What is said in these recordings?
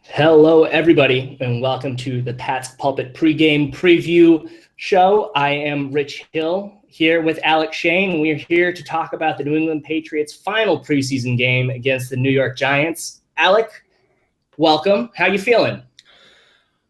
Hello, everybody, and welcome to the Pat's Pulpit Pregame Preview Show. I am Rich Hill here with Alec Shane. We are here to talk about the New England Patriots' final preseason game against the New York Giants. Alec, welcome. How you feeling?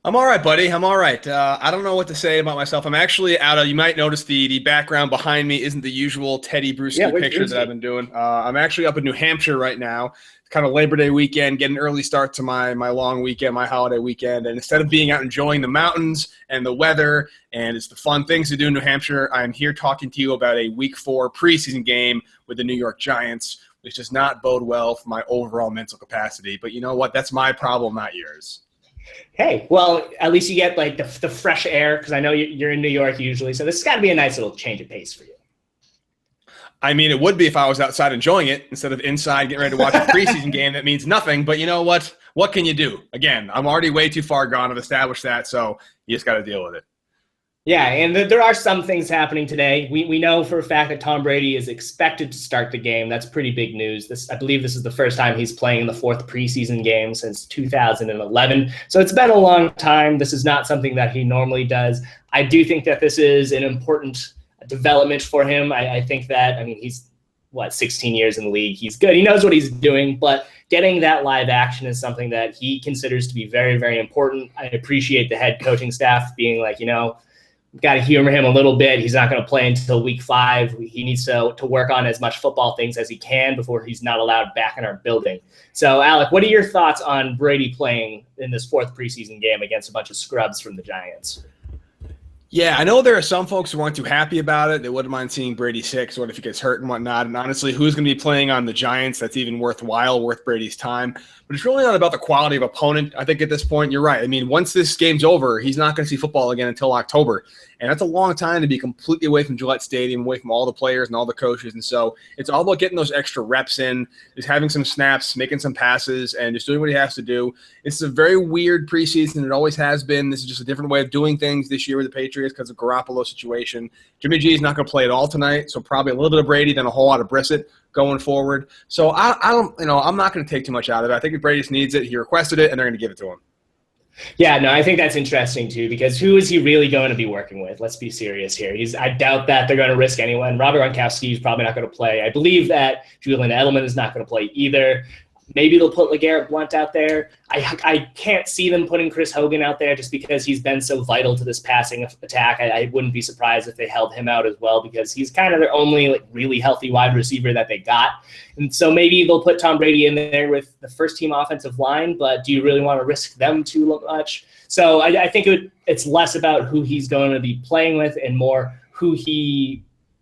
I'm all right, buddy. I'm all right. I don't know what to say about myself. I'm actually out of, you might notice the background behind me isn't the usual Teddy Bruschi picture that I've been doing. I'm actually up in New Hampshire right now. It's kind of Labor Day weekend, getting an early start to my long weekend, my holiday weekend. And instead of being out enjoying the mountains and the weather and it's the fun things to do in New Hampshire, I'm here talking to you about a Week 4 preseason game with the New York Giants, which does not bode well for my overall mental capacity. But you know what? That's my problem, not yours. Hey, well, at least you get like the fresh air because I know you're in New York usually. So this has got to be a nice little change of pace for you. I mean, it would be if I was outside enjoying it instead of inside getting ready to watch a preseason game that means nothing. But you know what? What can you do? Again, I'm already way too far gone. I've established that, so you just got to deal with it. Yeah, and there are some things happening today. We know for a fact that Tom Brady is expected to start the game. That's pretty big news. I believe this is the first time he's playing in the fourth preseason game since 2011. So it's been a long time. This is not something that he normally does. I do think that this is an important development for him. I think that, I mean, he's, 16 years in the league. He's good. He knows what he's doing, but getting that live action is something that he considers to be very, very important. I appreciate the head coaching staff being like, got to humor him a little bit. He's not going to play until week 5. He needs to work on as much football things as he can before he's not allowed back in our building. So, Alec, what are your thoughts on Brady playing in this fourth preseason game against a bunch of scrubs from the Giants? Yeah, I know there are some folks who aren't too happy about it. They wouldn't mind seeing Brady sick, what if he gets hurt and whatnot. And honestly, who's going to be playing on the Giants that's even worth Brady's time? But it's really not about the quality of opponent. I think at this point, you're right. I mean, once this game's over, he's not going to see football again until October. And that's a long time to be completely away from Gillette Stadium, away from all the players and all the coaches. And so it's all about getting those extra reps in, just having some snaps, making some passes, and just doing what he has to do. This is a very weird preseason. It always has been. This is just a different way of doing things this year with the Patriots because of Garoppolo's situation. Jimmy G is not going to play at all tonight, so probably a little bit of Brady, then a whole lot of Brissett going forward. So I don't, I'm not going to take too much out of it. I think if Brady just needs it, he requested it, and they're going to give it to him. Yeah, no, I think that's interesting too, because who is he really going to be working with? Let's be serious here. I doubt that they're going to risk anyone. Robert Gronkowski is probably not going to play. I believe that Julian Edelman is not going to play either. Maybe they'll put LeGarrette Blount out there. I can't see them putting Chris Hogan out there just because he's been so vital to this passing attack. I wouldn't be surprised if they held him out as well because he's kind of their only really healthy wide receiver that they got. And so maybe they'll put Tom Brady in there with the first-team offensive line, but do you really want to risk them too much? So I think it's less about who he's going to be playing with and more who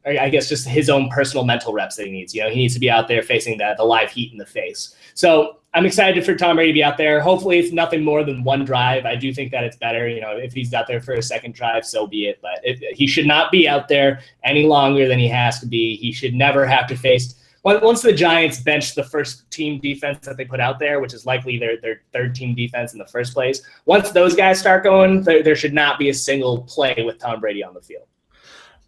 I guess just his own personal mental reps that he needs. He needs to be out there facing the live heat in the face. So I'm excited for Tom Brady to be out there. Hopefully it's nothing more than one drive. I do think that it's better. If he's out there for a second drive, so be it. But he should not be out there any longer than he has to be. He should never have to face – once the Giants bench the first-team defense that they put out there, which is likely their third-team defense in the first place, once those guys start going, there should not be a single play with Tom Brady on the field.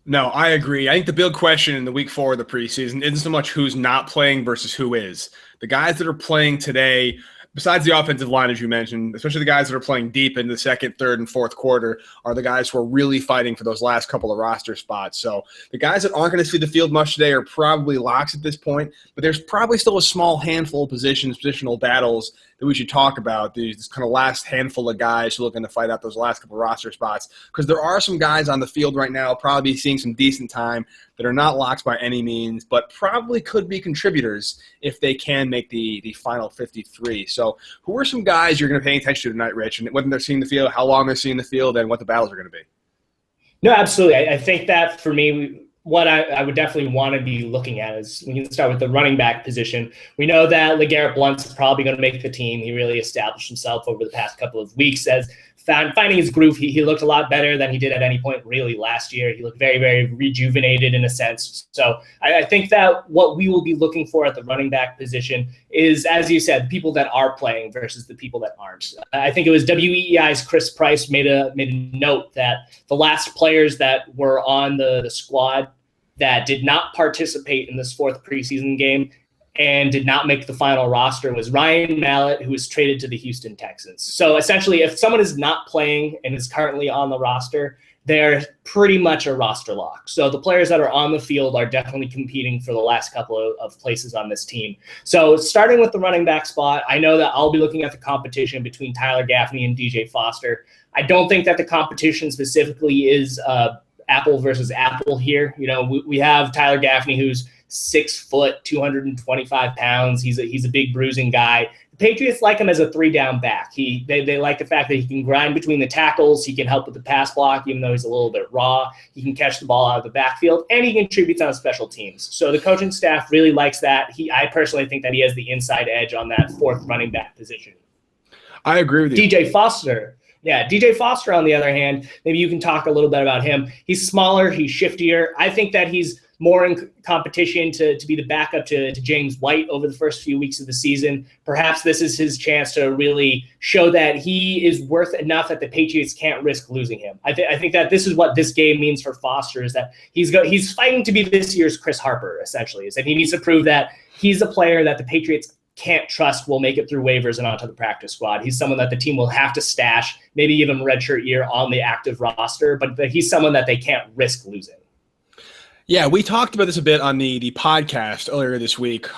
No, I agree. I think the big question in the week 4 of the preseason isn't so much who's not playing versus who is. The guys that are playing today, besides the offensive line, as you mentioned, especially the guys that are playing deep in the second, third, and fourth quarter, are the guys who are really fighting for those last couple of roster spots. So the guys that aren't going to see the field much today are probably locks at this point, but there's probably still a small handful of positional battles that we should talk about, these kind of last handful of guys who are looking to fight out those last couple of roster spots, because there are some guys on the field right now probably seeing some decent time that are not locks by any means, but probably could be contributors if they can make the final 53. So who are some guys you're going to pay attention to tonight, Rich, and whether they're seeing the field, how long they're seeing the field, and what the battles are going to be? No, absolutely. I think that for me, what I would definitely want to be looking at is we can start with the running back position. We know that LeGarrette Blount's probably going to make the team. He really established himself over the past couple of weeks as finding his groove. He looked a lot better than he did at any point really last year. He looked very, very rejuvenated in a sense. So I think that what we will be looking for at the running back position is, as you said, people that are playing versus the people that aren't. I think it was WEEI's Chris Price made a note that the last players that were on the squad that did not participate in this fourth preseason game and did not make the final roster was Ryan Mallett, who was traded to the Houston Texans. So essentially, if someone is not playing and is currently on the roster, they're pretty much a roster lock. So the players that are on the field are definitely competing for the last couple of places on this team. So starting with the running back spot, I know that I'll be looking at the competition between Tyler Gaffney and DJ Foster. I don't think that the competition specifically is apple versus apple here. You know, we have Tyler Gaffney, who's 6 foot, 225 pounds. He's a big bruising guy. The Patriots like him as a 3-down back. They like the fact that he can grind between the tackles. He can help with the pass block, even though he's a little bit raw. He can catch the ball out of the backfield, and he contributes on special teams. So the coaching staff really likes that. I personally think that he has the inside edge on that 4th running back position. I agree with you. DJ Foster. Yeah, DJ Foster, on the other hand, maybe you can talk a little bit about him. He's smaller. He's shiftier. I think that he's more in competition to be the backup to James White over the first few weeks of the season. Perhaps this is his chance to really show that he is worth enough that the Patriots can't risk losing him. I think that this is what this game means for Foster, is that he's fighting to be this year's Chris Harper, essentially, is that he needs to prove that he's a player that the Patriots can't trust will make it through waivers and onto the practice squad. He's someone that the team will have to stash, maybe give him a redshirt year on the active roster, but he's someone that they can't risk losing. Yeah, we talked about this a bit on the podcast earlier this week,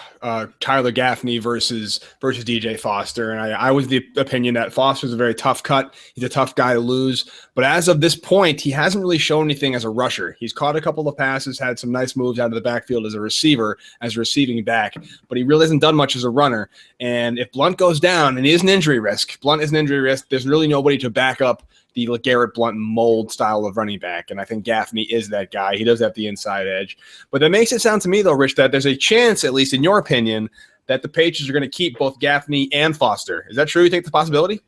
Tyler Gaffney versus DJ Foster. And I was the opinion that Foster's a very tough cut. He's a tough guy to lose. But as of this point, he hasn't really shown anything as a rusher. He's caught a couple of passes, had some nice moves out of the backfield as a receiver, as a receiving back. But he really hasn't done much as a runner. And if Blunt goes down, and he is an injury risk, there's really nobody to back up the LeGarrette Blunt mold style of running back. And I think Gaffney is that guy. He does have the inside edge. But that makes it sound to me, though, Rich, that there's a chance, at least in your opinion, that the Patriots are going to keep both Gaffney and Foster. Is that true? You think it's a possibility?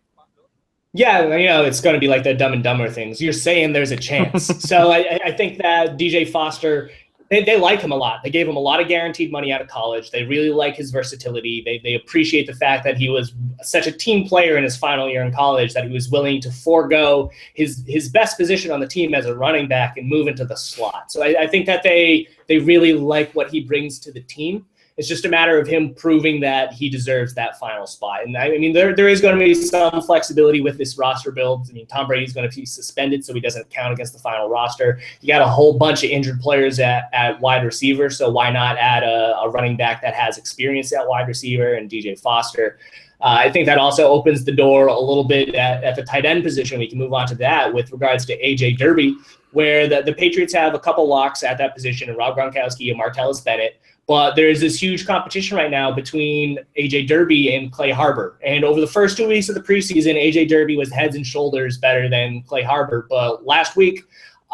Yeah, you know, it's going to be like the Dumb and Dumber things. You're saying there's a chance. So I think that DJ Foster, they like him a lot. They gave him a lot of guaranteed money out of college. They really like his versatility. They appreciate the fact that he was such a team player in his final year in college that he was willing to forego his best position on the team as a running back and move into the slot. So I think that they really like what he brings to the team. It's just a matter of him proving that he deserves that final spot. And I mean, there is going to be some flexibility with this roster build. I mean, Tom Brady's going to be suspended, so he doesn't count against the final roster. You got a whole bunch of injured players at wide receiver, so why not add a running back that has experience at wide receiver and DJ Foster? I think that also opens the door a little bit at the tight end position. We can move on to that with regards to A.J. Derby, where the Patriots have a couple locks at that position, and Rob Gronkowski and Martellus Bennett. But there's this huge competition right now between A.J. Derby and Clay Harbor. And over the first 2 weeks of the preseason, A.J. Derby was heads and shoulders better than Clay Harbor. But last week,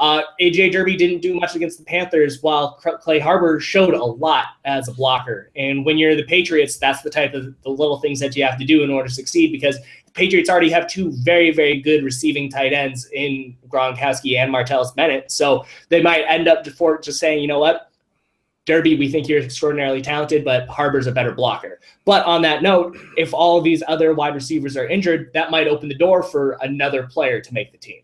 A.J. Derby didn't do much against the Panthers, while Clay Harbor showed a lot as a blocker. And when you're the Patriots, that's the type of the little things that you have to do in order to succeed, because the Patriots already have two very, very good receiving tight ends in Gronkowski and Martellus Bennett. So they might end up just saying, you know what, Derby, we think you're extraordinarily talented, but Harbor's a better blocker. But on that note, if all of these other wide receivers are injured, that might open the door for another player to make the team.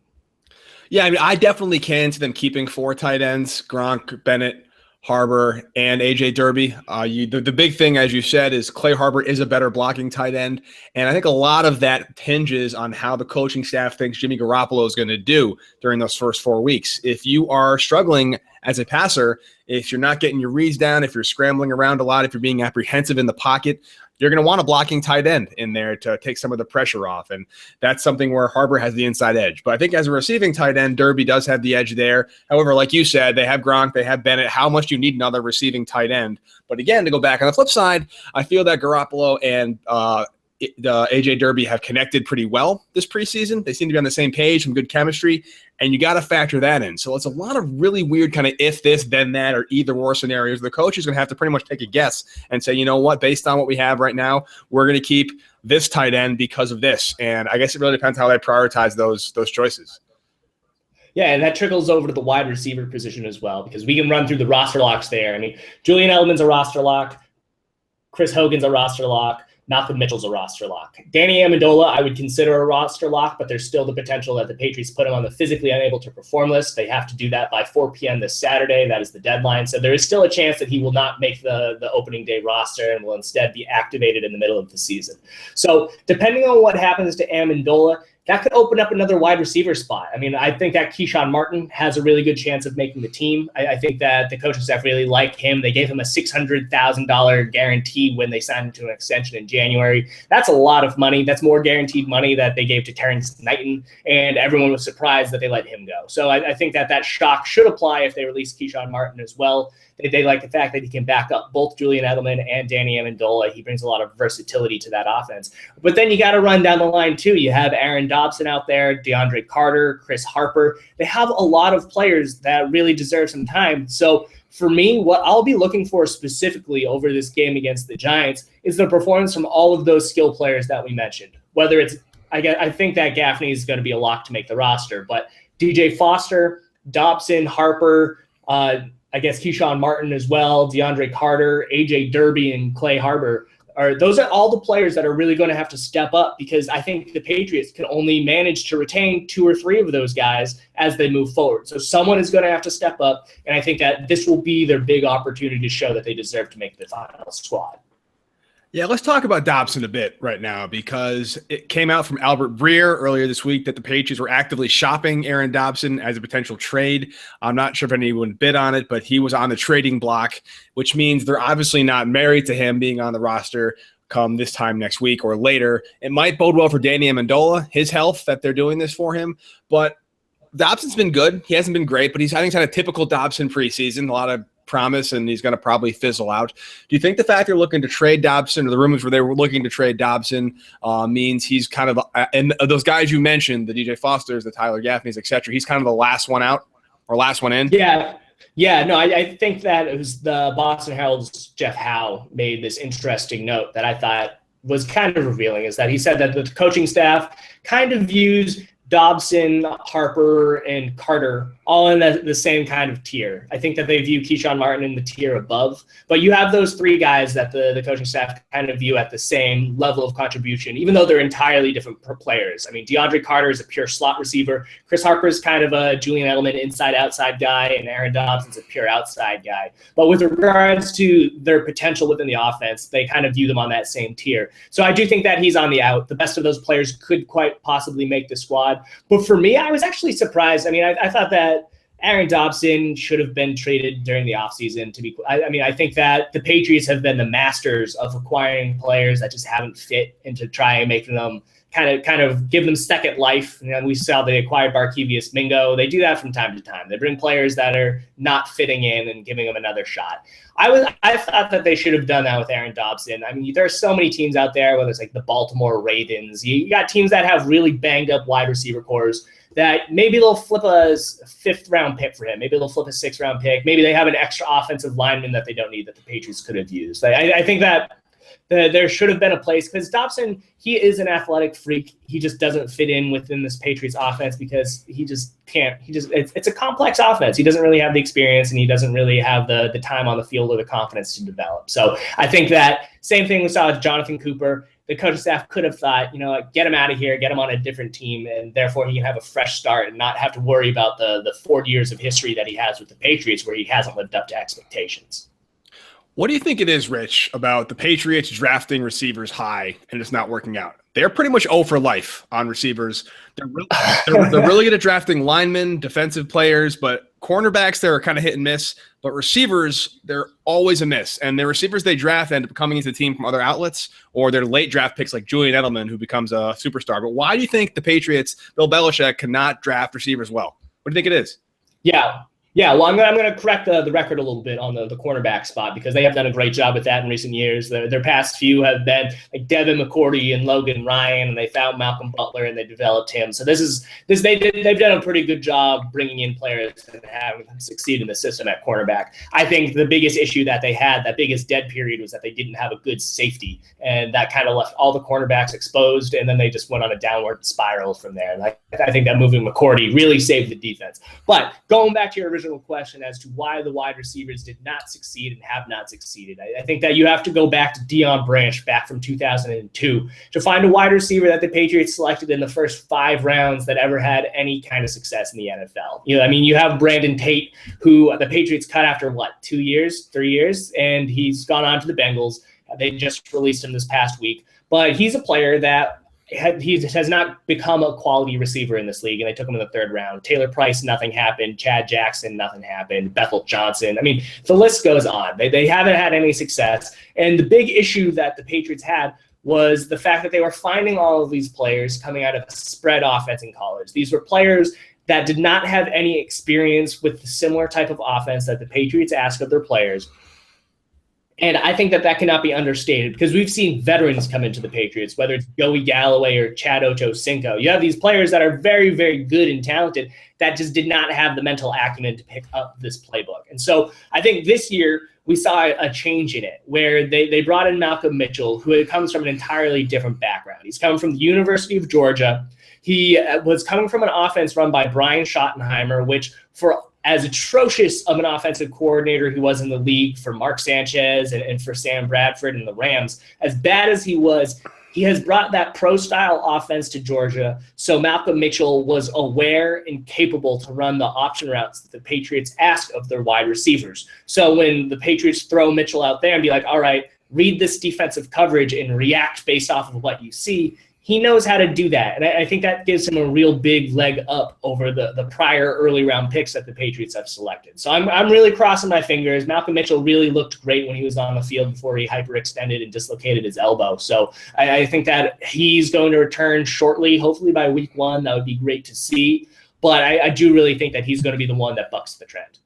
Yeah, I mean, I definitely can see them keeping 4 tight ends, Gronk, Bennett, Harbor, and A.J. Derby. The big thing, as you said, is Clay Harbor is a better blocking tight end. And I think a lot of that hinges on how the coaching staff thinks Jimmy Garoppolo is going to do during those first 4 weeks. If you are struggling as a passer, if you're not getting your reads down, if you're scrambling around a lot, if you're being apprehensive in the pocket, you're going to want a blocking tight end in there to take some of the pressure off. And that's something where Harbor has the inside edge. But I think as a receiving tight end, Derby does have the edge there. However, like you said, they have Gronk, they have Bennett. How much do you need another receiving tight end? But again, to go back on the flip side, I feel that Garoppolo and A.J. Derby have connected pretty well this preseason. They seem to be on the same page, some good chemistry, and you got to factor that in. So it's a lot of really weird kind of if this, then that, or either or scenarios. The coach is going to have to pretty much take a guess and say, you know what, based on what we have right now, we're going to keep this tight end because of this. And I guess it really depends how they prioritize those choices. Yeah, and that trickles over to the wide receiver position as well, because we can run through the roster locks there. I mean, Julian Edelman's a roster lock. Chris Hogan's a roster lock. Malcolm Mitchell's a roster lock. Danny Amendola, I would consider a roster lock, but there's still the potential that the Patriots put him on the physically unable to perform list. They have to do that by 4 p.m. this Saturday. That is the deadline. So there is still a chance that he will not make the opening day roster and will instead be activated in the middle of the season. So depending on what happens to Amendola, that could open up another wide receiver spot. I mean, I think that Keyshawn Martin has a really good chance of making the team. I think that the coaching staff really like him. They gave him a $600,000 guarantee when they signed him to an extension in January. That's a lot of money. That's more guaranteed money that they gave to Terrence Knighton, and everyone was surprised that they let him go. So I think that shock should apply if they release Keyshawn Martin as well. They like the fact that he can back up both Julian Edelman and Danny Amendola. He brings a lot of versatility to that offense. But then you got to run down the line, too. You have Aaron Dobson out there, DeAndre Carter, Chris Harper. They have a lot of players that really deserve some time. So for me, what I'll be looking for specifically over this game against the Giants is the performance from all of those skill players that we mentioned. Whether it's, I think that Gaffney is going to be a lock to make the roster, but DJ Foster, Dobson, Harper, I guess Keyshawn Martin as well, DeAndre Carter, AJ Derby, and Clay Harbor. Those are all the players that are really going to have to step up, because I think the Patriots can only manage to retain 2 or 3 of those guys as they move forward. So someone is going to have to step up, and I think that this will be their big opportunity to show that they deserve to make the final squad. Yeah, let's talk about Dobson a bit right now, because it came out from Albert Breer earlier this week that the Patriots were actively shopping Aaron Dobson as a potential trade. I'm not sure if anyone bid on it, but he was on the trading block, which means they're obviously not married to him being on the roster come this time next week or later. It might bode well for Danny Amendola, his health, that they're doing this for him. But Dobson's been good. He hasn't been great, but I think he's had a typical Dobson preseason, a lot of promise, and he's going to probably fizzle out. Do you think the fact they're looking to trade Dobson, or the rumors where they were looking to trade Dobson, means he's kind of and those guys you mentioned, the DJ Fosters, the Tyler Gaffneys, etc., he's kind of the last one out or last one in? Yeah, no, I think that it was the Boston Herald's Jeff Howe made this interesting note that I thought was kind of revealing, is that he said that the coaching staff kind of views Dobson, Harper, and Carter all in the same kind of tier. I think that they view Keyshawn Martin in the tier above, but you have those 3 guys that the coaching staff kind of view at the same level of contribution, even though they're entirely different players. I mean, DeAndre Carter is a pure slot receiver. Chris Harper is kind of a Julian Edelman inside-outside guy, and Aaron Dobson's a pure outside guy. But with regards to their potential within the offense, they kind of view them on that same tier. So I do think that he's on the out. The best of those players could quite possibly make the squad. But for me, I was actually surprised. I mean, I thought that Aaron Dobson should have been traded during the offseason. I think that the Patriots have been the masters of acquiring players that just haven't fit, and to try and make them kind of give them second life. You know, we saw they acquired Barkevious Mingo. They do that from time to time. They bring players that are not fitting in and giving them another shot. I thought that they should have done that with Aaron Dobson. I mean, there are so many teams out there, whether it's like the Baltimore Ravens. You got teams that have really banged up wide receiver cores that maybe they'll flip a 5th-round pick for him. Maybe they'll flip a 6th-round pick. Maybe they have an extra offensive lineman that they don't need that the Patriots could have used. I think that there should have been a place, because Dobson, he is an athletic freak. He just doesn't fit in within this Patriots offense because he just can't. It's a complex offense. He doesn't really have the experience, and he doesn't really have the time on the field or the confidence to develop. So I think that same thing we saw with Jonathan Cooper. The coaching staff could have thought, get him out of here, get him on a different team, and therefore he can have a fresh start and not have to worry about the 40 years of history that he has with the Patriots, where he hasn't lived up to expectations. What do you think it is, Rich, about the Patriots drafting receivers high and it's not working out? They're pretty much 0 for life on receivers. They're really good at drafting linemen, defensive players, but cornerbacks, they're kind of hit and miss. But receivers, they're always a miss. And the receivers they draft end up coming into the team from other outlets, or they're late draft picks like Julian Edelman, who becomes a superstar. But why do you think the Patriots, Bill Belichick, cannot draft receivers well? What do you think it is? Yeah, well, I'm going to correct the record a little bit on the cornerback spot, because they have done a great job with that in recent years. Their past few have been like Devin McCourty and Logan Ryan, and they found Malcolm Butler and they developed him. So they've done a pretty good job bringing in players that have succeeded in the system at cornerback. I think the biggest issue that they had, that biggest dead period, was that they didn't have a good safety, and that kind of left all the cornerbacks exposed, and then they just went on a downward spiral from there. And I think that moving McCourty really saved the defense. But going back to your original marginal question as to why the wide receivers did not succeed and have not succeeded. I think that you have to go back to Deion Branch back from 2002 to find a wide receiver that the Patriots selected in the first 5 rounds that ever had any kind of success in the NFL. You have Brandon Tate, who the Patriots cut after 2 years, 3 years, and he's gone on to the Bengals. They just released him this past week, but he's a player that he has not become a quality receiver in this league, and they took him in the 3rd round. Taylor Price, nothing happened. Chad Jackson, nothing happened. Bethel Johnson. I mean, the list goes on. They haven't had any success, and the big issue that the Patriots had was the fact that they were finding all of these players coming out of a spread offense in college. These were players that did not have any experience with the similar type of offense that the Patriots ask of their players. And I think that cannot be understated because we've seen veterans come into the Patriots, whether it's Joey Galloway or Chad Ochocinco. You have these players that are very, very good and talented that just did not have the mental acumen to pick up this playbook. And so I think this year we saw a change in it where they brought in Malcolm Mitchell, who comes from an entirely different background. He's coming from the University of Georgia. He was coming from an offense run by Brian Schottenheimer, which for as atrocious of an offensive coordinator who was in the league for Mark Sanchez and for Sam Bradford and the Rams, as bad as he was, he has brought that pro-style offense to Georgia, so Malcolm Mitchell was aware and capable to run the option routes that the Patriots ask of their wide receivers. So when the Patriots throw Mitchell out there and be like, all right, read this defensive coverage and react based off of what you see, he knows how to do that. And I think that gives him a real big leg up over the prior early round picks that the Patriots have selected. So I'm really crossing my fingers. Malcolm Mitchell really looked great when he was on the field before he hyperextended and dislocated his elbow. So I think that he's going to return shortly, hopefully by week 1. That would be great to see. But I do really think that he's going to be the one that bucks the trend.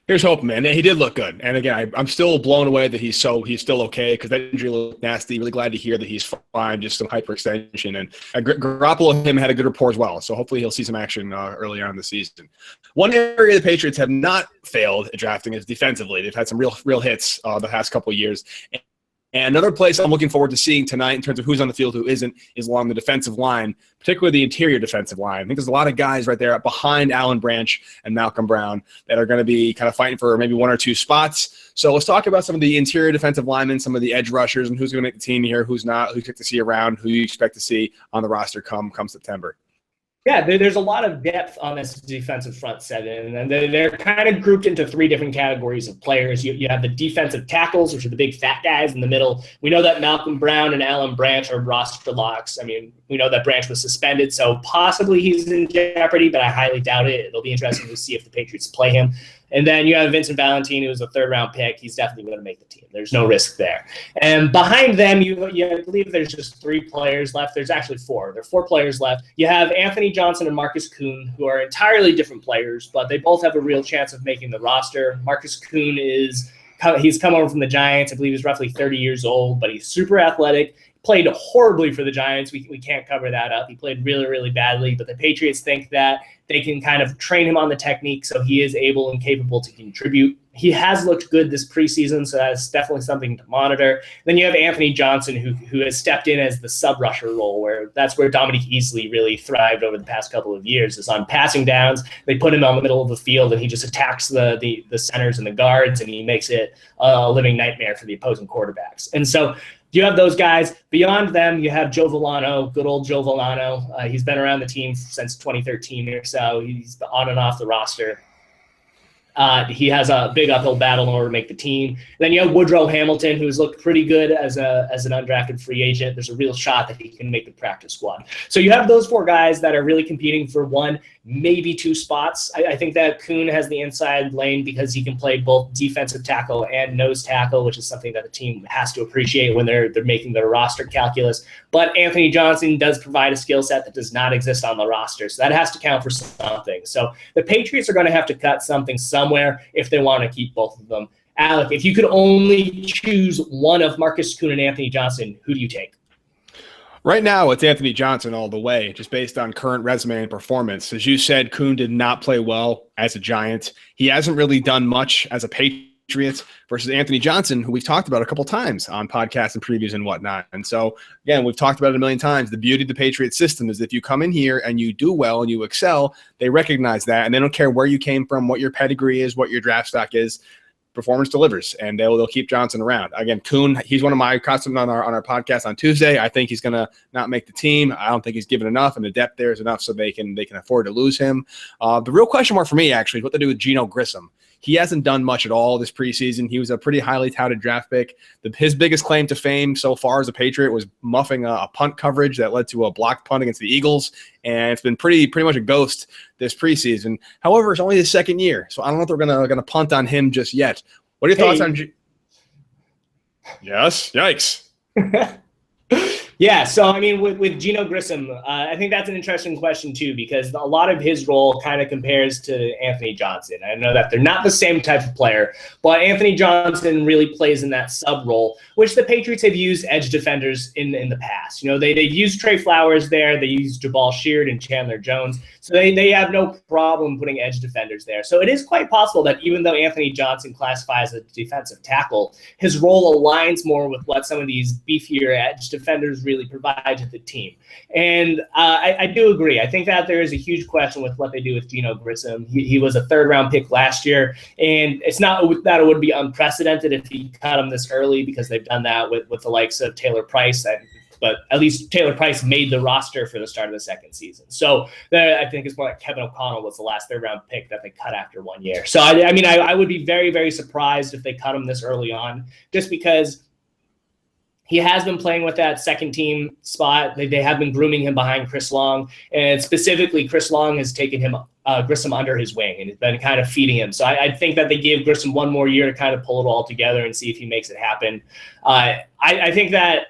Here's hoping, man. He did look good. And again, I'm still blown away that he's still okay because that injury looked nasty. Really glad to hear that he's fine, just some hyperextension. And Garoppolo and him had a good rapport as well. So hopefully he'll see some action early on in the season. One area the Patriots have not failed at drafting is defensively. They've had some real hits the past couple of years. And another place I'm looking forward to seeing tonight in terms of who's on the field, who isn't, is along the defensive line, particularly the interior defensive line. I think there's a lot of guys right there behind Alan Branch and Malcolm Brown that are going to be kind of fighting for maybe 1 or 2 spots. So let's talk about some of the interior defensive linemen, some of the edge rushers, and who's going to make the team here, who's not, who you expect to see around, who you expect to see on the roster come September. Yeah, there's a lot of depth on this defensive front seven, and they're kind of grouped into 3 different categories of players. You have the defensive tackles, which are the big fat guys in the middle. We know that Malcolm Brown and Alan Branch are roster locks. I mean, we know that Branch was suspended, so possibly he's in jeopardy, but I highly doubt it. It'll be interesting to see if the Patriots play him. And then you have Vincent Valentine, who was a 3rd-round pick. He's definitely going to make the team. There's no risk there. And behind them, I believe there's just 3 players left. There's actually 4. There are 4 players left. You have Anthony Johnson and Marcus Kuhn, who are entirely different players, but they both have a real chance of making the roster. Marcus Kuhn he's come over from the Giants. I believe he's roughly 30 years old, but he's super athletic. Played horribly for the Giants. We can't cover that up. He played really, really badly, but the Patriots think that they can kind of train him on the technique so he is able and capable to contribute. He has looked good this preseason, so that's definitely something to monitor. Then you have Anthony Johnson, who has stepped in as the sub-rusher role, where that's where Dominique Easley really thrived over the past couple of years, is on passing downs. They put him on the middle of the field, and he just attacks the centers and the guards, and he makes it a living nightmare for the opposing quarterbacks. And so you have those guys. Beyond them, you have Joe Villano, good old Joe Villano. He's been around the team since 2013 or so. He's on and off the roster. He has a big uphill battle in order to make the team. Then you have Woodrow Hamilton, who's looked pretty good as an undrafted free agent. There's a real shot that he can make the practice squad. So you have those 4 guys that are really competing for 1, maybe 2 spots. I think that Kuhn has the inside lane because he can play both defensive tackle and nose tackle, which is something that the team has to appreciate when they're making their roster calculus. But Anthony Johnson does provide a skill set that does not exist on the roster, so that has to count for something. So the Patriots are going to have to cut something somewhere if they want to keep both of them. Alec, if you could only choose one of Marcus Kuhn and Anthony Johnson, who do you take? Right now, it's Anthony Johnson all the way, just based on current resume and performance. As you said, Kuhn did not play well as a Giant. He hasn't really done much as a Patriot Patriots versus Anthony Johnson, who we've talked about a couple times on podcasts and previews and whatnot. And so, again, we've talked about it a million times. The beauty of the Patriots system is if you come in here and you do well and you excel, they recognize that, and they don't care where you came from, what your pedigree is, what your draft stock is. Performance delivers, and they'll keep Johnson around. Again, Kuhn, he's one of my customers on our podcast on Tuesday. I think he's going to not make the team. I don't think he's given enough, and the depth there is enough so they can afford to lose him. The real question mark for me, actually, is what to do with Geno Grissom. He hasn't done much at all this preseason. He was a pretty highly touted draft pick. His biggest claim to fame so far as a Patriot was muffing a punt coverage that led to a blocked punt against the Eagles, and it's been pretty much a ghost this preseason. However, it's only his second year, so I don't know if they're gonna punt on him just yet. What are your thoughts on Yes, yikes. Yeah, so I mean, with Geno Grissom, I think that's an interesting question too, because a lot of his role kind of compares to Anthony Johnson. I know that they're not the same type of player, but Anthony Johnson really plays in that sub role, which the Patriots have used edge defenders in the past. You know, they've used Trey Flowers there, they used Jabal Sheard and Chandler Jones, so they have no problem putting edge defenders there. So it is quite possible that even though Anthony Johnson classifies as a defensive tackle, his role aligns more with what some of these beefier edge defenders really provide to the team. And I do agree. I think that there is a huge question with what they do with Geno Grissom. He was a third-round pick last year, and it's not that it would be unprecedented if he cut him this early, because they've done that with the likes of Taylor Price. But at least Taylor Price made the roster for the start of the second season. So I think it's more like Kevin O'Connell was the last third-round pick that they cut after 1 year. So, I mean, I would be very, very surprised if they cut him this early on, just because he has been playing with that second team spot. They have been grooming him behind Chris Long, and specifically Chris Long has taken him Grissom under his wing and has been kind of feeding him. So I think that they gave Grissom one more year to kind of pull it all together and see if he makes it happen. I think that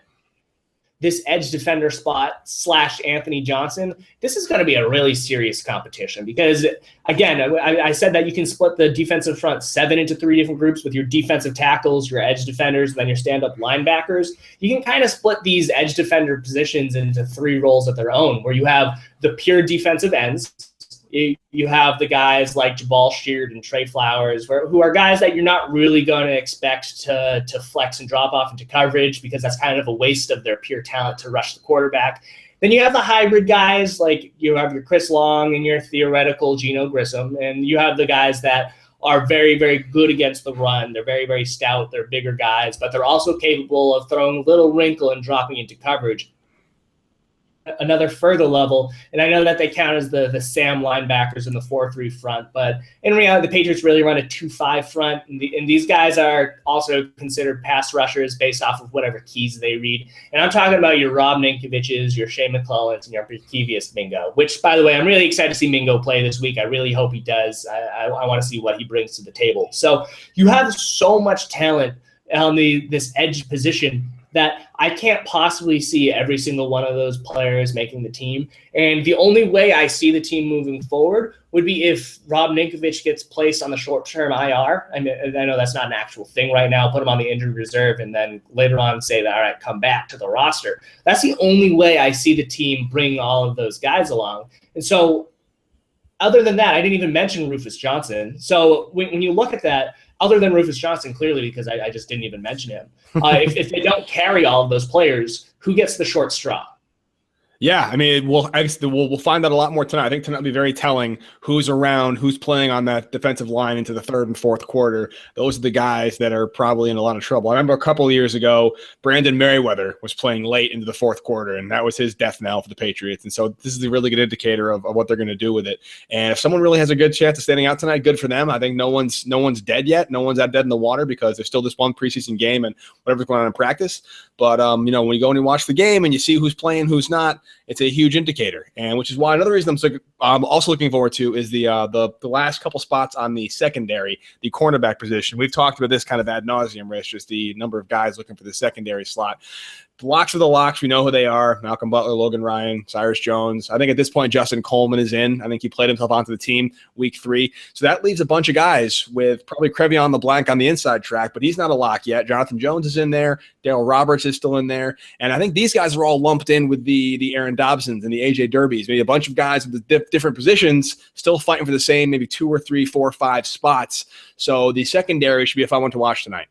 this edge defender spot / Anthony Johnson, this is going to be a really serious competition, because, again, I said that you can split the defensive front 7 into 3 different groups with your defensive tackles, your edge defenders, and then your stand-up linebackers. You can kind of split these edge defender positions into 3 roles of their own, where you have the pure defensive ends. You have the guys like Jabal Sheard and Trey Flowers, who are guys that you're not really going to expect to flex and drop off into coverage, because that's kind of a waste of their pure talent to rush the quarterback. Then you have the hybrid guys, like you have your Chris Long and your theoretical Geno Grissom, and you have the guys that are very, very good against the run. They're very, very stout. They're bigger guys, but they're also capable of throwing a little wrinkle and dropping into coverage. Another further level, and I know that they count as the Sam linebackers in the 4-3 front, but in reality, the Patriots really run a 2-5 front, and these guys are also considered pass rushers based off of whatever keys they read. And I'm talking about your Rob Ninkovich's, your Shea McClellins, and your previous Mingo, which, by the way, I'm really excited to see Mingo play this week. I really hope he does. I want to see what he brings to the table. So you have so much talent on this edge position that I can't possibly see every single one of those players making the team. And the only way I see the team moving forward would be if Rob Ninkovich gets placed on the short-term IR. I know that's not an actual thing right now. Put him on the injured reserve and then later on say that, all right, come back to the roster. That's the only way I see the team bring all of those guys along. And so other than that, I didn't even mention Rufus Johnson. So when you look at that, other than Rufus Johnson, clearly, because I just didn't even mention him, if they don't carry all of those players, who gets the short straw? Yeah, I mean, we'll find out a lot more tonight. I think tonight will be very telling who's around, who's playing on that defensive line into the third and fourth quarter. Those are the guys that are probably in a lot of trouble. I remember a couple of years ago, Brandon Merriweather was playing late into the fourth quarter, and that was his death knell for the Patriots. And so this is a really good indicator of what they're going to do with it. And if someone really has a good chance of standing out tonight, good for them. I think no one's dead yet. No one's out dead in the water, because there's still this one preseason game and whatever's going on in practice. But, when you go and you watch the game and you see who's playing, who's not, it's a huge indicator. And which is why another reason I'm also looking forward to is the last couple spots on the secondary, the cornerback position. We've talked about this kind of ad nauseum, Rich, just the number of guys looking for the secondary slot. locks are the locks. We know who they are. Malcolm Butler, Logan Ryan, Cyrus Jones. I think at this point, Justin Coleman is in. I think he played himself onto the team week 3. So that leaves a bunch of guys with probably Crevion LeBlanc on the inside track, but he's not a lock yet. Jonathan Jones is in there. Darryl Roberts is still in there. And I think these guys are all lumped in with the Aaron Dobsons and the AJ Derbys. Maybe a bunch of guys with the different positions still fighting for the same maybe 2 or 3, 4 or 5 spots. So the secondary should be a fun one to watch tonight.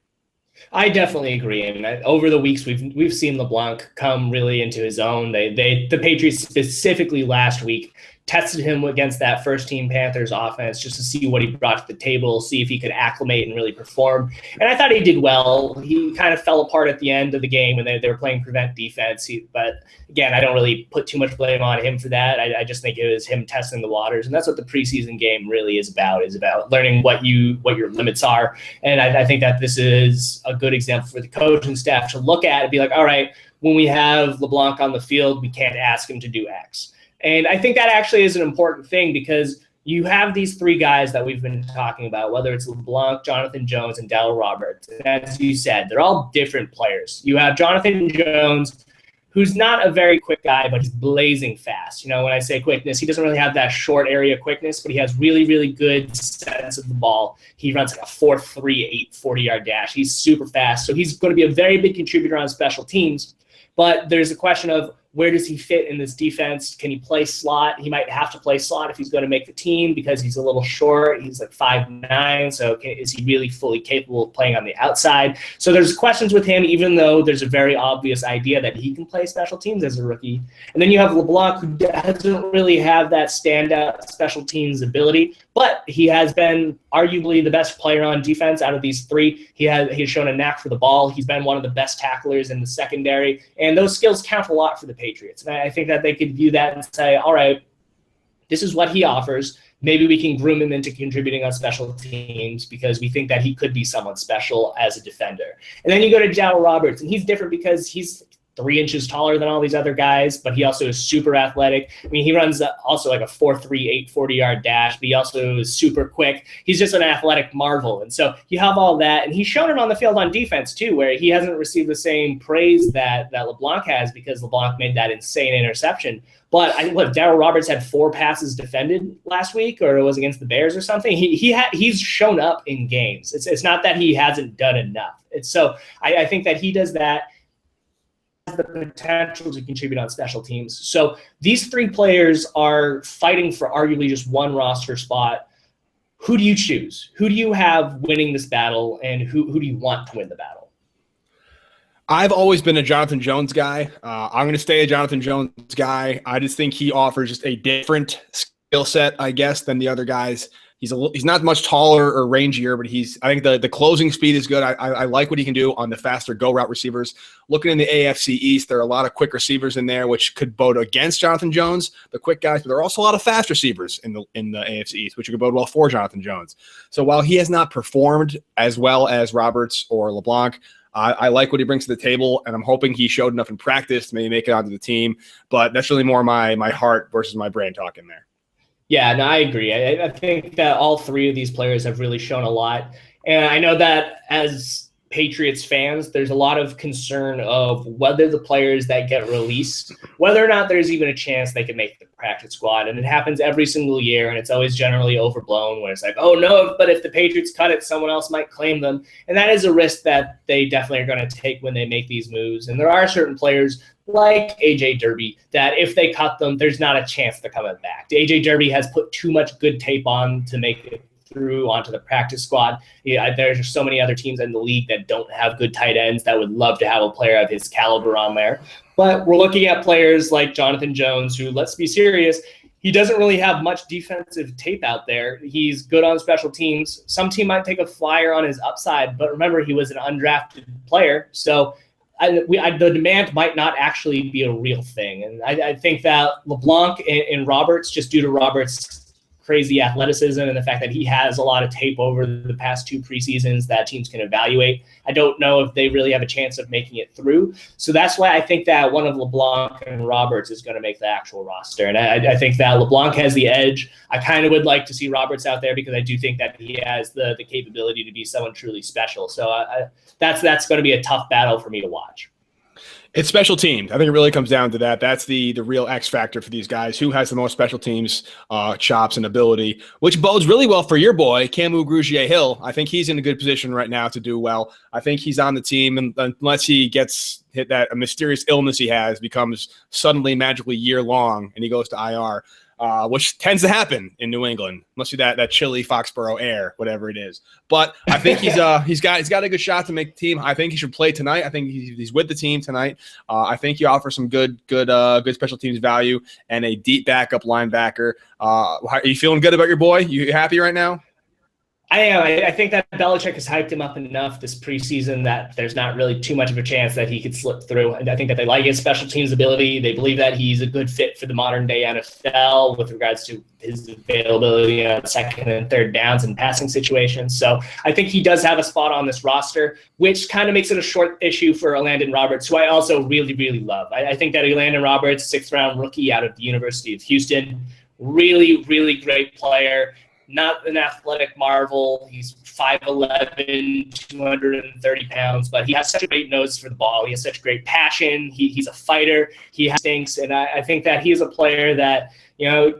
I definitely agree. And over the weeks, we've seen LeBlanc come really into his own. The Patriots specifically last week tested him against that first-team Panthers offense just to see what he brought to the table, see if he could acclimate and really perform. And I thought he did well. He kind of fell apart at the end of the game when they were playing prevent defense. But again, I don't really put too much blame on him for that. I just think it was him testing the waters, and that's what the preseason game really is about learning what your limits are. And I think that this is a good example for the coaching staff to look at and be like, all right, when we have LeBlanc on the field, we can't ask him to do X. And I think that actually is an important thing because you have these 3 guys that we've been talking about, whether it's LeBlanc, Jonathan Jones, and Darryl Roberts. And as you said, they're all different players. You have Jonathan Jones, who's not a very quick guy, but he's blazing fast. You know, when I say quickness, he doesn't really have that short area quickness, but he has really, really good sense of the ball. He runs like a 4.38 40-yard dash. He's super fast. So he's going to be a very big contributor on special teams. But there's a question of where does he fit in this defense? Can he play slot? He might have to play slot if he's going to make the team because he's a little short. He's like 5'9", so is he really fully capable of playing on the outside? So there's questions with him, even though there's a very obvious idea that he can play special teams as a rookie. And then you have LeBlanc, who doesn't really have that standout special teams ability, but he has been arguably the best player on defense out of these 3. He has shown a knack for the ball. He's been one of the best tacklers in the secondary, and those skills count a lot for the Patriots. And I think that they could view that and say, all right, this is what he offers. Maybe we can groom him into contributing on special teams because we think that he could be someone special as a defender. And then you go to Darryl Roberts, and he's different because he's 3 inches taller than all these other guys, but he also is super athletic. I mean, he runs also like a 4.38 40-yard dash, but he also is super quick. He's just an athletic marvel. And so you have all that, and he's shown it on the field on defense too, where he hasn't received the same praise that LeBlanc has because LeBlanc made that insane interception. But I think Darryl Roberts had 4 passes defended last week, or it was against the Bears or something. He's shown up in games. It's not that he hasn't done enough. I think that he does that. The potential to contribute on special teams. So these 3 players are fighting for arguably just one roster spot. Who do you choose? Who do you have winning this battle, and who do you want to win the battle? I've always been a Jonathan Jones guy. I'm going to stay a Jonathan Jones guy. I just think he offers just a different skill set, I guess, than the other guys. He's not much taller or rangier, but I think the closing speed is good. I like what he can do on the faster go route receivers. Looking in the AFC East, there are a lot of quick receivers in there, which could bode against Jonathan Jones, the quick guys, but there are also a lot of fast receivers in the AFC East, which could bode well for Jonathan Jones. So while he has not performed as well as Roberts or LeBlanc, I like what he brings to the table, and I'm hoping he showed enough in practice to maybe make it onto the team. But that's really more my heart versus my brain talking there. Yeah, no, I agree. I think that all 3 of these players have really shown a lot. And I know that as Patriots fans, there's a lot of concern of whether the players that get released, whether or not there's even a chance they can make the practice squad. And it happens every single year, and it's always generally overblown where it's like, oh, no, but if the Patriots cut it, someone else might claim them. And that is a risk that they definitely are going to take when they make these moves. And there are certain players like AJ Derby that if they cut them, there's not a chance they're coming back. AJ Derby has put too much good tape on to make it through onto the practice squad. Yeah, there's just so many other teams in the league that don't have good tight ends that would love to have a player of his caliber on there. But we're looking at players like Jonathan Jones, who, let's be serious, he doesn't really have much defensive tape out there. He's good on special teams. Some team might take a flyer on his upside, but remember, he was an undrafted player. So the demand might not actually be a real thing. And I think that LeBlanc and Roberts, just due to Roberts' crazy athleticism and the fact that he has a lot of tape over the past 2 preseasons that teams can evaluate, I don't know if they really have a chance of making it through. So that's why I think that one of LeBlanc and Roberts is going to make the actual roster. And I think that LeBlanc has the edge. I kind of would like to see Roberts out there because I do think that he has the capability to be someone truly special. So that's going to be a tough battle for me to watch. It's special teams. I think it really comes down to that. That's the real X factor for these guys. Who has the most special teams chops and ability, which bodes really well for your boy, Camu Grugier-Hill. I think he's in a good position right now to do well. I think he's on the team, and unless he gets hit that a mysterious illness he has becomes suddenly magically year-long and he goes to IR, which tends to happen in New England. Must be that chilly Foxborough air, whatever it is. But I think he's got a good shot to make the team. I think he should play tonight. I think he's with the team tonight. I think he offers some good special teams value and a deep backup linebacker. Are you feeling good about your boy? You happy right now? I am. I think that Belichick has hyped him up enough this preseason that there's not really too much of a chance that he could slip through. And I think that they like his special teams ability. They believe that he's a good fit for the modern day NFL with regards to his availability on second and third downs and passing situations. So I think he does have a spot on this roster, which kind of makes it a short issue for Landon Roberts, who I also really, really love. I think that Landon Roberts, 6th-round rookie out of the University of Houston, really, really great player. Not an athletic marvel. He's 5'11", 230 pounds, but he has such a great nose for the ball. He has such great passion. He's a fighter. He has instincts, and I think that he's a player that,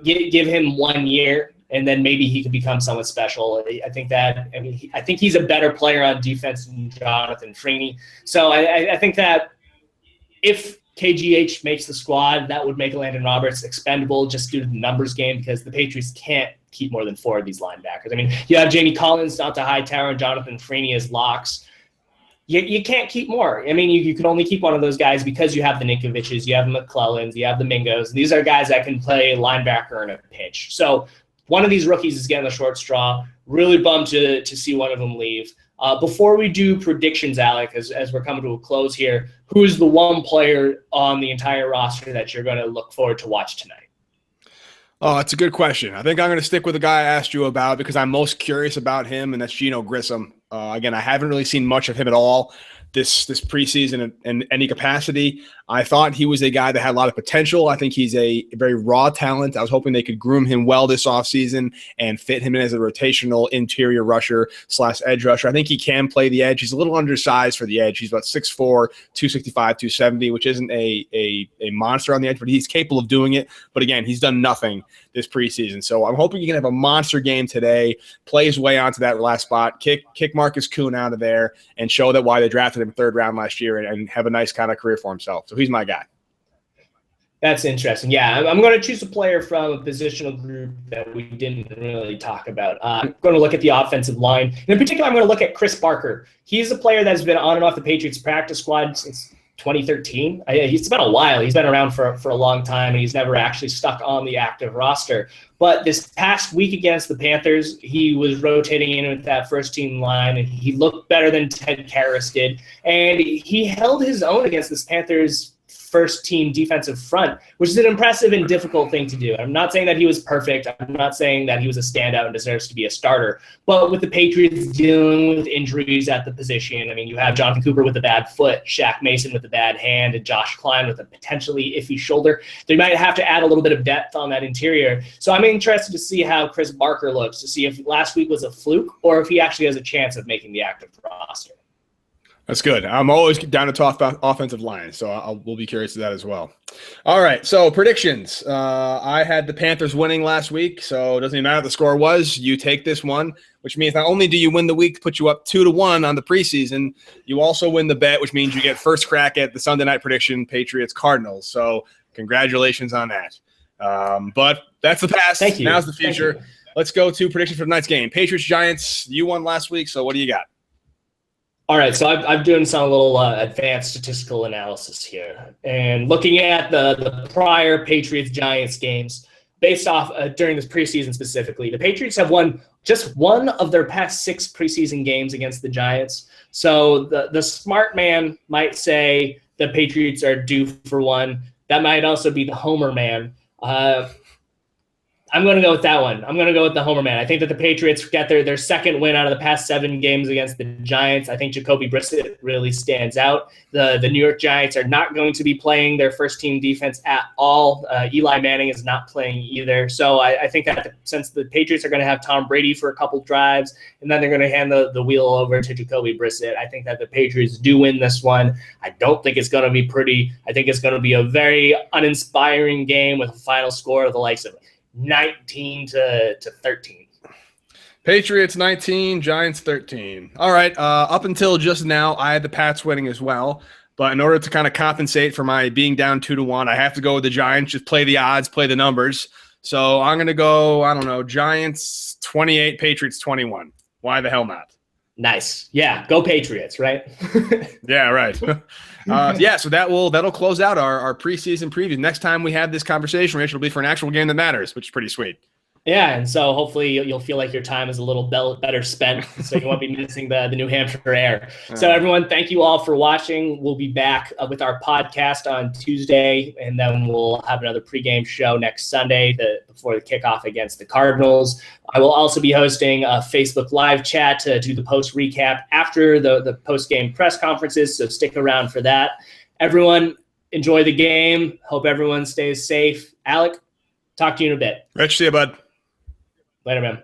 give him 1 year, and then maybe he could become somewhat special. I think he's a better player on defense than Jonathan Freeney. So I think that if KGH makes the squad, that would make Landon Roberts expendable just due to the numbers game, because the Patriots can't keep more than 4 of these linebackers. I mean, you have Jamie Collins, Donta Hightower, and Jonathan Freeney as locks. You can't keep more. I mean, you can only keep one of those guys because you have the Ninkoviches, you have the McClellans, you have the Mingos. These are guys that can play linebacker in a pinch. So one of these rookies is getting the short straw. Really bummed to see one of them leave. Before we do predictions, Alec, as we're coming to a close here, who is the one player on the entire roster that you're going to look forward to watch tonight? Oh, that's a good question. I think I'm going to stick with the guy I asked you about because I'm most curious about him, and that's Geno Grissom. Again, I haven't really seen much of him at all this preseason in any capacity. I thought he was a guy that had a lot of potential. I think he's a very raw talent. I was hoping they could groom him well this offseason and fit him in as a rotational interior rusher / edge rusher. I think he can play the edge. He's a little undersized for the edge. He's about 6'4", 265, 270, which isn't a monster on the edge, but he's capable of doing it. But again, he's done nothing this preseason. So I'm hoping he can have a monster game today, play his way onto that last spot, kick Marcus Kuhn out of there, and show that why they drafted him 3rd round last year and have a nice kind of career for himself. So he's my guy. That's interesting. Yeah, I'm going to choose a player from a positional group that we didn't really talk about. I'm going to look at the offensive line. And in particular, I'm going to look at Chris Barker. He's a player that's been on and off the Patriots practice squad since 2013. It's been a while. He's been around for a long time, and he's never actually stuck on the active roster. But this past week against the Panthers, he was rotating in with that first-team line, and he looked better than Ted Karras did. And he held his own against this Panthers first-team defensive front, which is an impressive and difficult thing to do. I'm not saying that he was perfect. I'm not saying that he was a standout and deserves to be a starter. But with the Patriots dealing with injuries at the position, I mean, you have Jonathan Cooper with a bad foot, Shaq Mason with a bad hand, and Josh Klein with a potentially iffy shoulder. They might have to add a little bit of depth on that interior. So I'm interested to see how Chris Barker looks, to see if last week was a fluke or if he actually has a chance of making the active roster. That's good. I'm always down to talk about offensive line, so we'll be curious to that as well. All right, so predictions. I had the Panthers winning last week, so it doesn't even matter what the score was. You take this one, which means not only do you win the week to put you up 2-1 on the preseason, you also win the bet, which means you get first crack at the Sunday night prediction, Patriots-Cardinals. So congratulations on that. But that's the past. Thank you. Now's the future. Let's go to predictions for tonight's game. Patriots-Giants, you won last week, so what do you got? All right, so I'm doing some little advanced statistical analysis here. And looking at the prior Patriots-Giants games, based off during this preseason specifically, the Patriots have won just one of their past 6 preseason games against the Giants. So the smart man might say the Patriots are due for one. That might also be the homer man. I'm I'm going to go with that one. I'm going to go with the Homer Man. I think that the Patriots get their second win out of the past 7 games against the Giants. I think Jacoby Brissett really stands out. The New York Giants are not going to be playing their first-team defense at all. Eli Manning is not playing either. So I think that since the Patriots are going to have Tom Brady for a couple drives, and then they're going to hand the wheel over to Jacoby Brissett, I think that the Patriots do win this one. I don't think it's going to be pretty. I think it's going to be a very uninspiring game with a final score of the likes of 19 to 13. Patriots 19, Giants 13. All right. Up until just now, I had the Pats winning as well. But in order to kind of compensate for my being down 2-1, I have to go with the Giants. Just play the odds, play the numbers. So I'm going to go, I don't know, Giants 28, Patriots 21. Why the hell not? Nice. Yeah, go Patriots, right? Yeah, right. So that'll close out our preseason preview. Next time we have this conversation, Rich, it'll be for an actual game that matters, which is pretty sweet. Yeah, and so hopefully you'll feel like your time is a little better spent, so you won't be missing the New Hampshire air. So everyone, thank you all for watching. We'll be back with our podcast on Tuesday, and then we'll have another pregame show next Sunday before the kickoff against the Cardinals. I will also be hosting a Facebook live chat to do the post recap after the post-game press conferences, so stick around for that. Everyone, enjoy the game. Hope everyone stays safe. Alec, talk to you in a bit. Rich, see you, bud. Later, man.